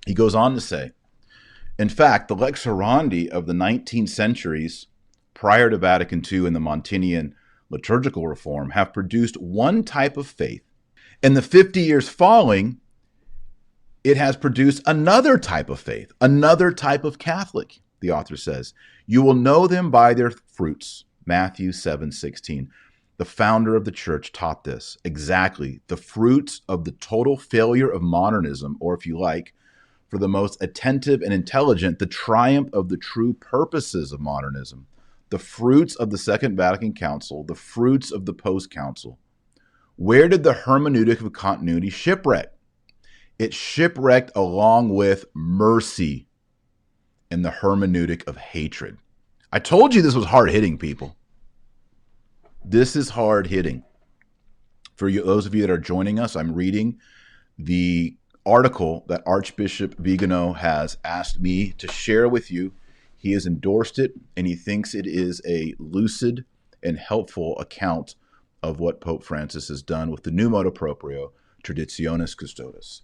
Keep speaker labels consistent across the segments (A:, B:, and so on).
A: He goes on to say, in fact, the lex orandi of the 19th centuries prior to Vatican II and the Montinian liturgical reform have produced one type of faith. In the 50 years following, it has produced another type of faith, another type of Catholic, the author says. You will know them by their fruits. Matthew 7:16. The founder of the church taught this exactly. The fruits of the total failure of modernism, or if you like, for the most attentive and intelligent, the triumph of the true purposes of modernism, the fruits of the Second Vatican Council, the fruits of the post-council. Where did the hermeneutic of continuity shipwreck? It shipwrecked along with mercy in the hermeneutic of hatred. I told you this was hard-hitting, people. This is hard-hitting. For you, those of you that are joining us, I'm reading the article that Archbishop Vigano has asked me to share with you. He has endorsed it, and he thinks it is a lucid and helpful account of what Pope Francis has done with the new motu proprio, Traditionis Custodes.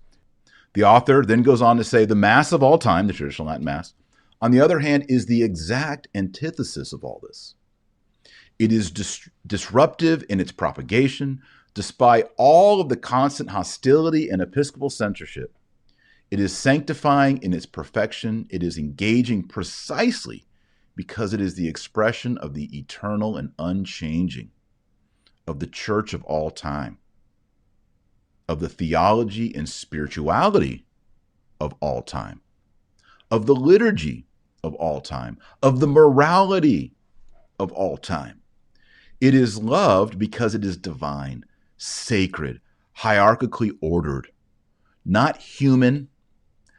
A: The author then goes on to say the Mass of all time, the traditional Latin Mass, on the other hand, is the exact antithesis of all this. It is disruptive in its propagation, despite all of the constant hostility and episcopal censorship. It is sanctifying in its perfection. It is engaging precisely because it is the expression of the eternal and unchanging, of the church of all time, of the theology and spirituality of all time, of the liturgy of all time, of the morality of all time. It is loved because it is divine, sacred, hierarchically ordered, not human,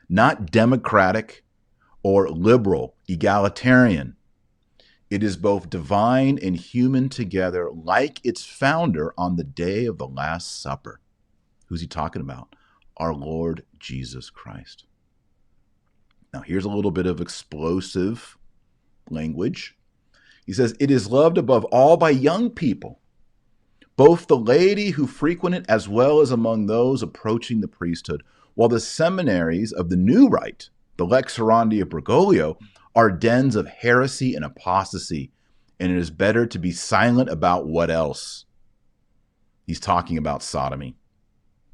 A: not democratic or liberal, egalitarian. It is both divine and human together, like its founder on the day of the Last Supper. Who's he talking about? Our Lord Jesus Christ. Now, here's a little bit of explosive language. He says, it is loved above all by young people, both the laity who frequent it as well as among those approaching the priesthood, while the seminaries of the new rite, the lex orandi of Bergoglio, are dens of heresy and apostasy, and it is better to be silent about what else? He's talking about sodomy.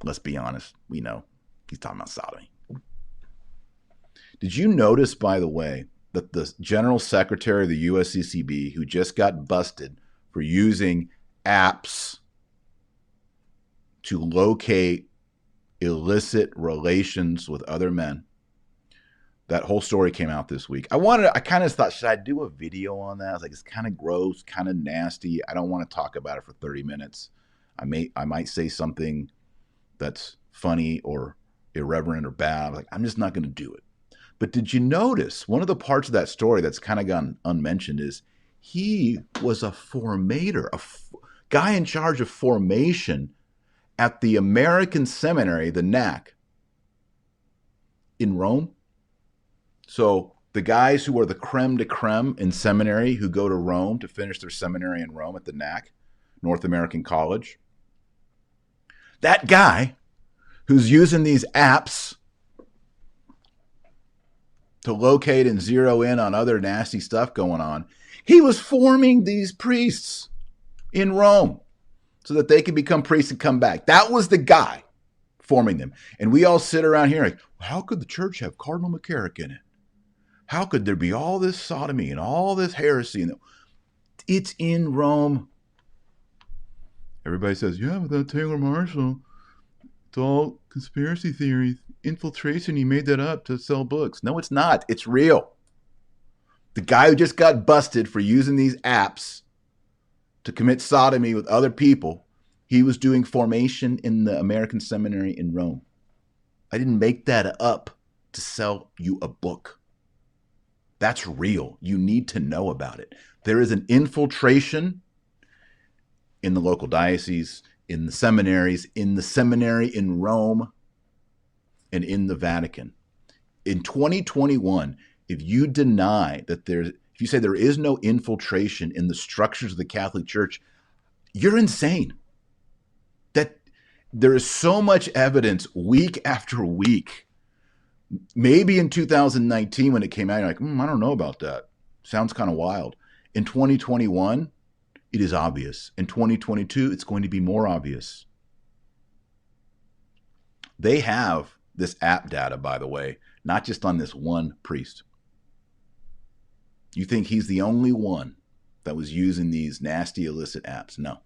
A: Let's be honest, we know he's talking about sodomy. Did you notice, by the way, that the General Secretary of the USCCB, who just got busted for using apps to locate illicit relations with other men, that whole story came out this week. I kind of thought, should I do a video on that? I was like, it's kind of gross, kind of nasty. I don't want to talk about it for 30 minutes. I might say something that's funny or irreverent or bad. Like, I'm just not going to do it. But did you notice one of the parts of that story that's kind of gone unmentioned is he was a formator, guy in charge of formation at the American Seminary, the NAC, in Rome. So the guys who are the creme de creme in seminary who go to Rome to finish their seminary in Rome at the NAC, North American College, that guy who's using these apps to locate and zero in on other nasty stuff going on, he was forming these priests in Rome so that they could become priests and come back. That was the guy forming them. And we all sit around here like, how could the church have Cardinal McCarrick in it? How could there be all this sodomy and all this heresy? It's in Rome. Everybody says, yeah, without Taylor Marshall, it's all conspiracy theories, infiltration. He made that up to sell books. No, it's not. It's real. The guy who just got busted for using these apps to commit sodomy with other people, he was doing formation in the American Seminary in Rome. I didn't make that up to sell you a book. That's real. You need to know about it. There is an infiltration in the local diocese, in the seminaries, in the seminary in Rome, and in the Vatican. In 2021, if you deny that if you say there is no infiltration in the structures of the Catholic Church, you're insane. That there is so much evidence week after week Maybe in 2019 when it came out, you're like, I don't know about that. Sounds kind of wild. In 2021, it is obvious. In 2022, it's going to be more obvious. They have this app data, by the way, not just on this one priest. You think he's the only one that was using these nasty illicit apps? No.